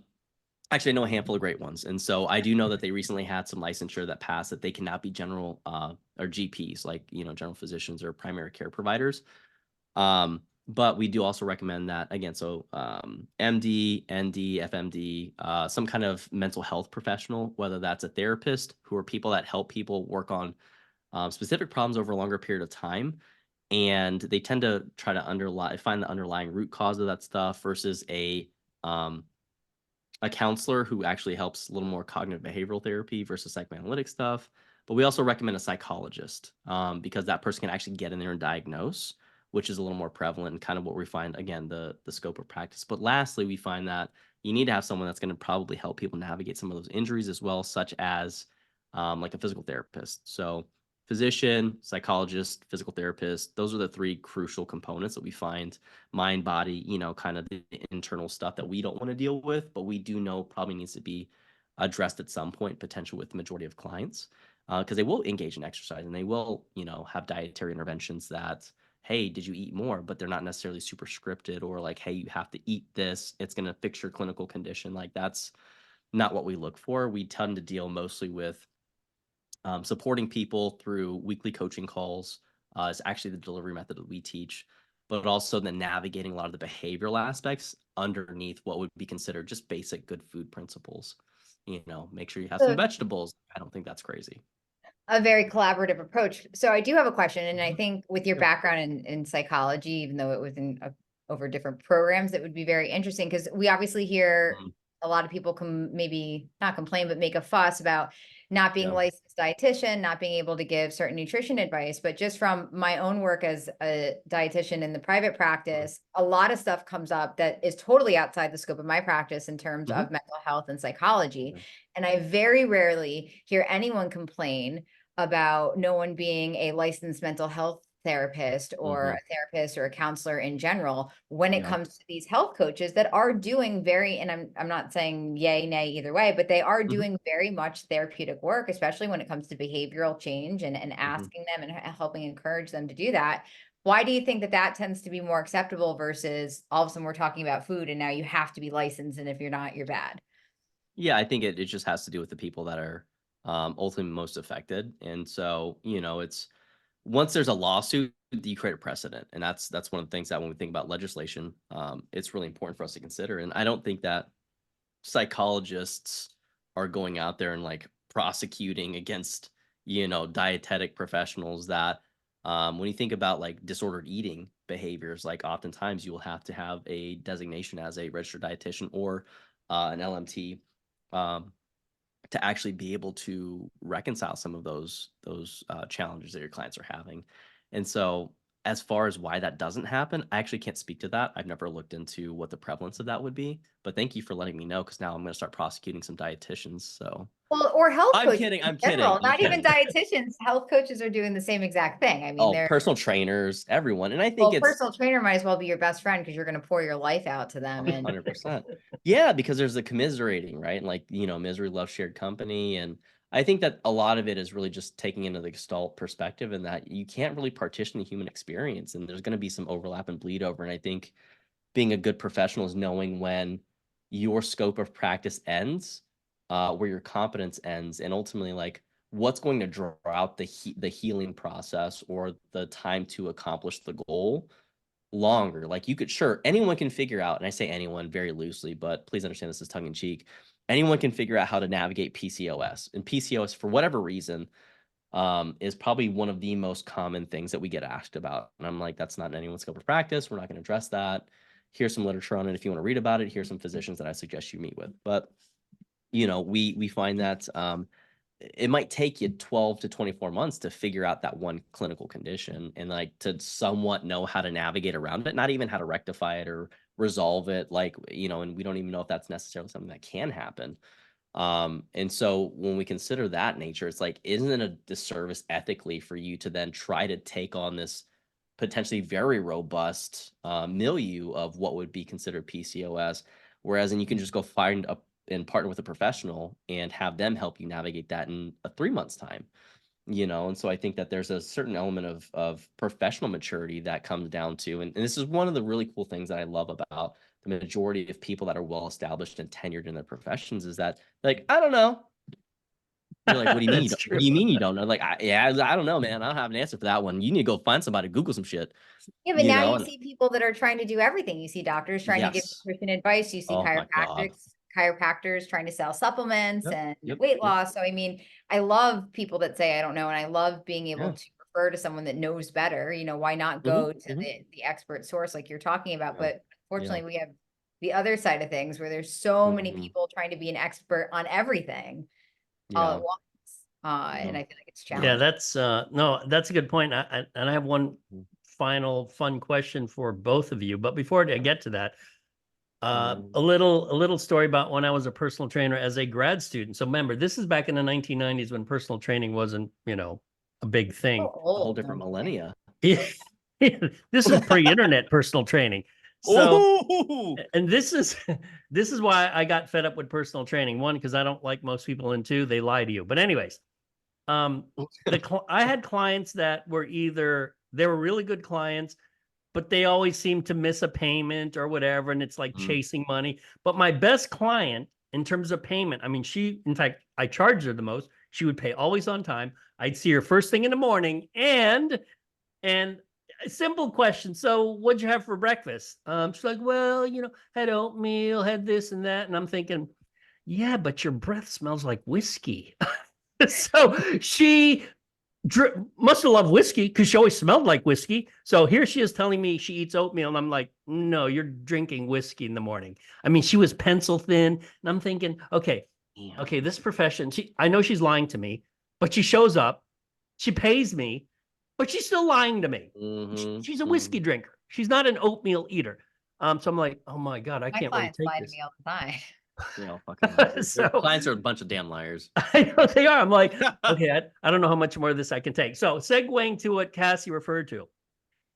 Actually, I know a handful of great ones. And so I do know that they recently had some licensure that passed that they cannot be general or GPs, like, you know, general physicians or primary care providers. But we do also recommend that, again, so MD, ND, FMD, some kind of mental health professional, whether that's a therapist, who are people that help people work on specific problems over a longer period of time. And they tend to try to find the underlying root cause of that stuff, versus a counselor who actually helps a little more cognitive behavioral therapy versus psychoanalytic stuff. But we also recommend a psychologist because that person can actually get in there and diagnose, which is a little more prevalent and kind of what we find, again, the scope of practice. But lastly, we find that you need to have someone that's going to probably help people navigate some of those injuries as well, such as like a physical therapist. So physician, psychologist, physical therapist, those are the three crucial components that we find: mind, body, you know, kind of the internal stuff that we don't want to deal with, but we do know probably needs to be addressed at some point, potential with the majority of clients, because they will engage in exercise and they will, you know, have dietary interventions that, hey, did you eat more? But they're not necessarily super scripted, or like, hey, you have to eat this, it's going to fix your clinical condition. Like, that's not what we look for. We tend to deal mostly with supporting people through weekly coaching calls is actually the delivery method that we teach, but also the navigating a lot of the behavioral aspects underneath what would be considered just basic good food principles. You know, make sure you have some vegetables. I don't think that's crazy. A very collaborative approach. So I do have a question, and I think with your background in psychology, even though it was in over different programs, it would be very interesting, because we obviously hear a lot of people maybe not complain, but make a fuss about not being licensed dietitian, not being able to give certain nutrition advice. But just from my own work as a dietitian in the private practice, a lot of stuff comes up that is totally outside the scope of my practice in terms of mental health and psychology. And I very rarely hear anyone complain about no one being a licensed mental health therapist or a therapist or a counselor in general when it comes to these health coaches that are doing and I'm not saying yay, nay, either way, but they are doing very much therapeutic work, especially when it comes to behavioral change and asking them and helping encourage them to do that. Why do you think that tends to be more acceptable versus all of a sudden we're talking about food and now you have to be licensed, and if you're not, you're bad? Yeah, I think it just has to do with the people that are ultimately most affected. And so, you know, it's, once there's a lawsuit, you create a precedent. And that's one of the things that when we think about legislation, it's really important for us to consider. And I don't think that psychologists are going out there and like prosecuting against, you know, dietetic professionals that when you think about like disordered eating behaviors, like oftentimes you will have to have a designation as a registered dietitian or an LMT to actually be able to reconcile some of those challenges that your clients are having. And so as far as why that doesn't happen, I actually can't speak to that. I've never looked into what the prevalence of that would be, but thank you for letting me know, because now I'm going to start prosecuting some dietitians. So Well, or health I'm coaches kidding. in I'm general, kidding. I'm not even kidding. dietitians. Health coaches are doing the same exact thing. I mean, Oh, they're personal trainers, everyone. And I think well, it's personal trainer might as well be your best friend, because you're going to pour your life out to them. And 100%. Yeah, because there's the commiserating, right? And like, you know, misery loves shared company. And I think that a lot of it is really just taking into the Gestalt perspective, and that you can't really partition the human experience, and there's going to be some overlap and bleed over. And I think being a good professional is knowing when your scope of practice ends, where your competence ends, and ultimately like what's going to draw out the healing process or the time to accomplish the goal longer. Like you could, sure, anyone can figure out, and I say anyone very loosely, but please understand this is tongue in cheek. Anyone can figure out how to navigate PCOS, and PCOS, for whatever reason, is probably one of the most common things that we get asked about. And I'm like, that's not in anyone's scope of practice. We're not going to address that. Here's some literature on it. If you want to read about it, here's some physicians that I suggest you meet with. But, you know, we find that it might take you 12 to 24 months to figure out that one clinical condition, and like to somewhat know how to navigate around it, not even how to rectify it or resolve it. Like, you know, and we don't even know if that's necessarily something that can happen. And so when we consider that nature, it's like, isn't it a disservice ethically for you to then try to take on this potentially very robust milieu of what would be considered PCOS, whereas then you can just go find and partner with a professional and have them help you navigate that in a 3 months time, you know? And so I think that there's a certain element of professional maturity that comes down to, and this is one of the really cool things that I love about the majority of people that are well established and tenured in their professions, is that like, I don't know. You're like, what do you mean? What do you mean you don't know? Like, I don't know, man. I don't have an answer for that one. You need to go find somebody, Google some shit. Yeah, but You now know? you see people that are trying to do everything. You see doctors trying to give Yes. nutrition advice. You see Oh my God. chiropractors trying to sell supplements and Yep. weight loss. So, I mean, I love people that say, I don't know. And I love being able Yeah. to refer to someone that knows better. You know, why not go to the expert source like you're talking about? Yeah. But fortunately, we have the other side of things where there's so many Mhm. people trying to be an expert on everything all Yeah. at once. And I feel like it's Yeah, challenging. that's no, that's a good point. And I have one Mhm. final fun question for both of you. But before I get to that, Mhm. a little story about when I was a personal trainer as a grad student. So remember, this is back in the 1990s when personal training wasn't, you know, a big thing. So A whole old. different millennia. This is pre-internet personal training. So, and this is why I got fed up with personal training. One, because I don't like most people, and two, they lie to you. But anyways, I had clients that were either they were really good clients, but they always seemed to miss a payment or whatever, and it's like chasing money. But my best client in terms of payment, I mean, in fact, I charged her the most. She would pay always on time. I'd see her first thing in the morning, and a simple question. So what'd you have for breakfast? She's like, well, you know, had oatmeal, had this and that. And I'm thinking, yeah, but your breath smells like whiskey. So she must have loved whiskey because she always smelled like whiskey. So here she is telling me she eats oatmeal. And I'm like, no, you're drinking whiskey in the morning. I mean, she was pencil thin. And I'm thinking, okay, this profession, I know she's lying to me, but she shows up, she pays me, but she's still lying to me. She's a whiskey drinker. She's not an oatmeal eater. So I'm like, oh my God, I My can't really clients take lie to this. me all the time. You know, fucking liars. So Clients are a bunch of damn liars. I know they are. I'm like, okay, I don't know how much more of this I can take. So segueing to what Cassie referred to,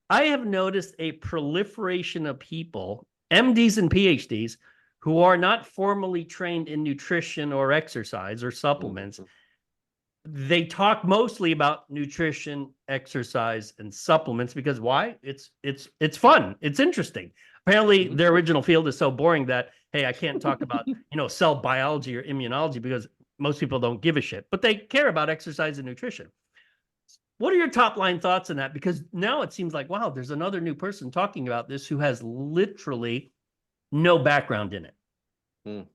I have noticed a proliferation of people, MDs and PhDs, who are not formally trained in nutrition or exercise or supplements. They talk mostly about nutrition, exercise, and supplements because why? It's fun. It's interesting. Apparently, their original field is so boring that hey, I can't talk about cell biology or immunology because most people don't give a shit, but they care about exercise and nutrition. What are your top line thoughts on that? Because now it seems like wow, there's another new person talking about this who has literally no background in it.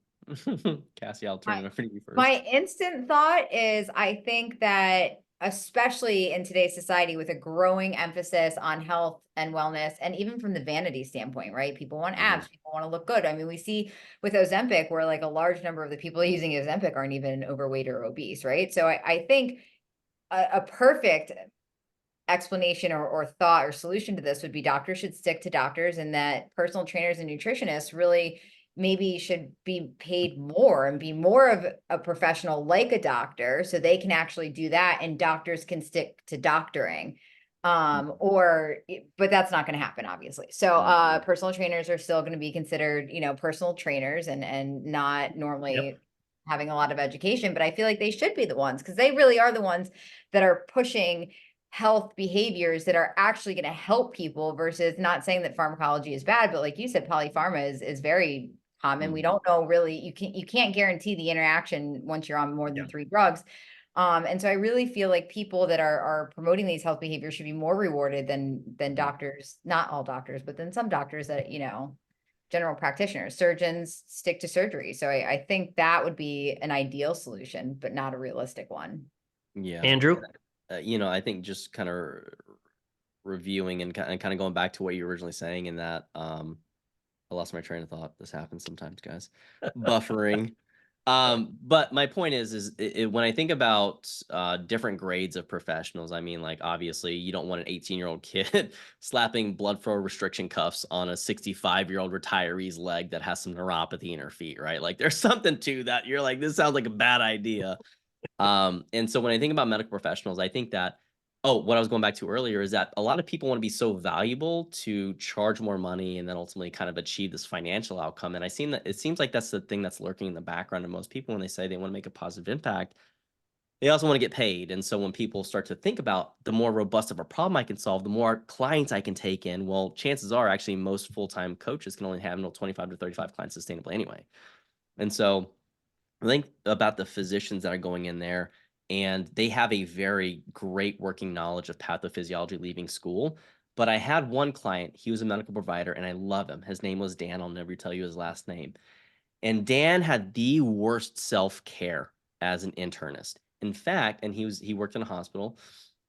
Cassie, I'll turn it over to you first. My instant thought is I think that especially in today's society with a growing emphasis on health and wellness, and even from the vanity standpoint, right? People want abs, people want to look good. I mean, we see with Ozempic where like a large number of the people using Ozempic aren't even overweight or obese, right? So I think a perfect explanation or thought or solution to this would be doctors should stick to doctors, and that personal trainers and nutritionists really maybe should be paid more and be more of a professional like a doctor so they can actually do that and doctors can stick to doctoring. But that's not going to happen, obviously. So personal trainers are still going to be considered, personal trainers and not normally having a lot of education, but I feel like they should be the ones, because they really are the ones that are pushing health behaviors that are actually going to help people, versus, not saying that pharmacology is bad, but like you said, polypharma is very common. We don't know really, you can't guarantee the interaction once you're on more than 3 drugs. And so I really feel like people that are promoting these health behaviors should be more rewarded than doctors, not all doctors, but then some doctors that, general practitioners, surgeons stick to surgery. So I think that would be an ideal solution, but not a realistic one. Yeah. Andrew? I think just kind of reviewing and kind of going back to what you were originally saying, in that I lost my train of thought. This happens sometimes, guys. Buffering. But my point is when I think about different grades of professionals, I mean, like, obviously you don't want an 18-year-old kid slapping blood flow restriction cuffs on a 65-year-old retiree's leg that has some neuropathy in her feet, right? Like, there's something to that. You're like, this sounds like a bad idea. And so when I think about medical professionals, I think that, what I was going back to earlier is that a lot of people want to be so valuable to charge more money and then ultimately kind of achieve this financial outcome. And it seems like that's the thing that's lurking in the background of most people when they say they want to make a positive impact. They also want to get paid. And so when people start to think about the more robust of a problem I can solve, the more clients I can take in, well, chances are actually most full-time coaches can only handle 25 to 35 clients sustainably anyway. And so I think about the physicians that are going in there, and they have a very great working knowledge of pathophysiology leaving school. But I had one client, he was a medical provider, and I love him. His name was Dan. I'll never tell you his last name. And Dan had the worst self-care as an internist. In fact, and he worked in a hospital.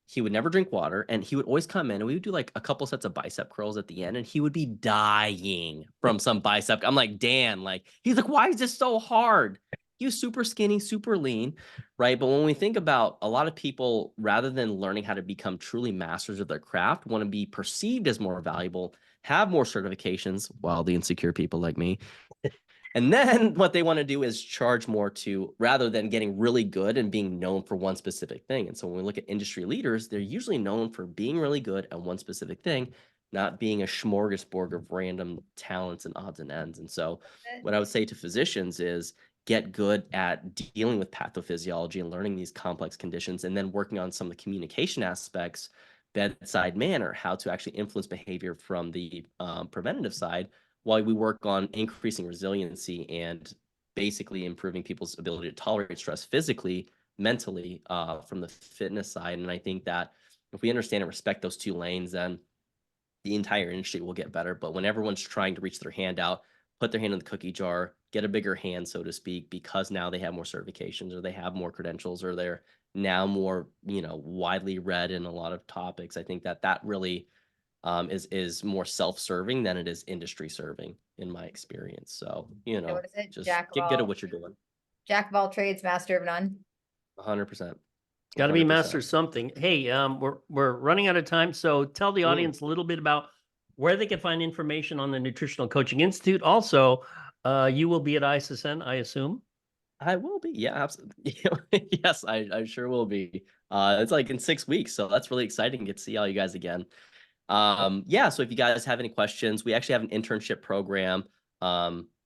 He would never drink water, and he would always come in, and we would do like a couple sets of bicep curls at the end, and he would be dying from some bicep. I'm like, Dan, like, he's like, why is this so hard? He was super skinny, super lean, right? But when we think about, a lot of people, rather than learning how to become truly masters of their craft, want to be perceived as more valuable, have more certifications, while the insecure people like me. And then what they want to do is charge more rather than getting really good and being known for one specific thing. And so when we look at industry leaders, they're usually known for being really good at one specific thing, not being a smorgasbord of random talents and odds and ends. And so what I would say to physicians is get good at dealing with pathophysiology and learning these complex conditions, and then working on some of the communication aspects, bedside manner, how to actually influence behavior from the preventative side, while we work on increasing resiliency and basically improving people's ability to tolerate stress physically, mentally, from the fitness side. And I think that if we understand and respect those 2 lanes, then the entire industry will get better. But when everyone's trying to reach their hand out, put their hand in the cookie jar, get a bigger hand, so to speak, because now they have more certifications, or they have more credentials, or they're now more, widely read in a lot of topics, I think that really is more self-serving than it is industry serving, in my experience. So, What is it? just Jack get of good at all, what you're doing. Jack of all trades, master of none. 100%. Got to be 100%. master something. Hey, we're running out of time, so tell the audience a little bit about where they can find information on the Nutritional Coaching Institute. Also, you will be at ISSN, I assume. I will be. Yeah, absolutely. Yes, I sure will be. It's like in 6 weeks, so that's really exciting. Get to see all you guys again. Yeah, so if you guys have any questions, we actually have an internship program.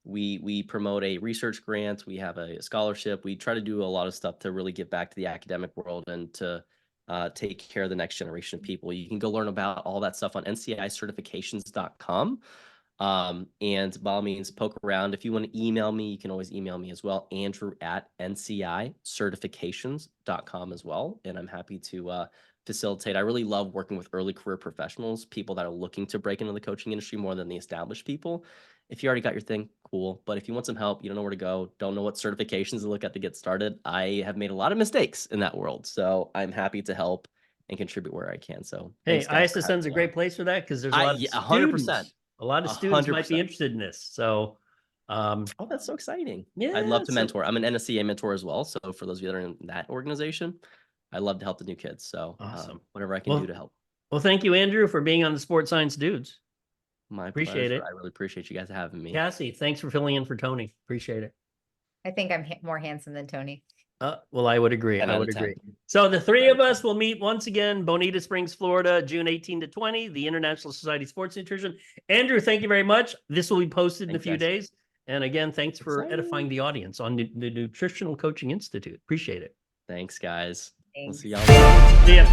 We promote a research grant. We have a scholarship. We try to do a lot of stuff to really give back to the academic world and to take care of the next generation of people. You can go learn about all that stuff on ncicertifications.com. And by all means, poke around. If you want to email me, you can always email me as well, andrew@ncicertifications.com as well. And I'm happy to facilitate. I really love working with early career professionals, people that are looking to break into the coaching industry more than the established people. If you already got your thing, cool. But if you want some help, you don't know where to go, don't know what certifications to look at to get started, I have made a lot of mistakes in that world. So I'm happy to help and contribute where I can. So hey, thanks, guys, ISSN's a great place for that, because there's a lot of 100%. students. A lot of students might be interested in this. So, oh, that's so exciting. Yeah, I'd love to mentor. I'm an NSCA mentor as well. So for those of you that are in that organization, I love to help the new kids. So awesome. Whatever I can do to help. Well, thank you, Andrew, for being on the Sports Science Dudes. My Appreciate pleasure. it. I really appreciate you guys having me. Cassie, thanks for filling in for Tony. Appreciate it. I think I'm more handsome than Tony. Well, I would agree. I would agree. So the 3 of us will meet once again, Bonita Springs, Florida, June 18 to 20, the International Society of Sports Nutrition. Andrew, thank you very much. This will be posted in a few days. And again, thanks for Exciting. edifying the audience on the Nutritional Coaching Institute. Appreciate it. Thanks, guys. We'll Thanks. see y'all. See ya.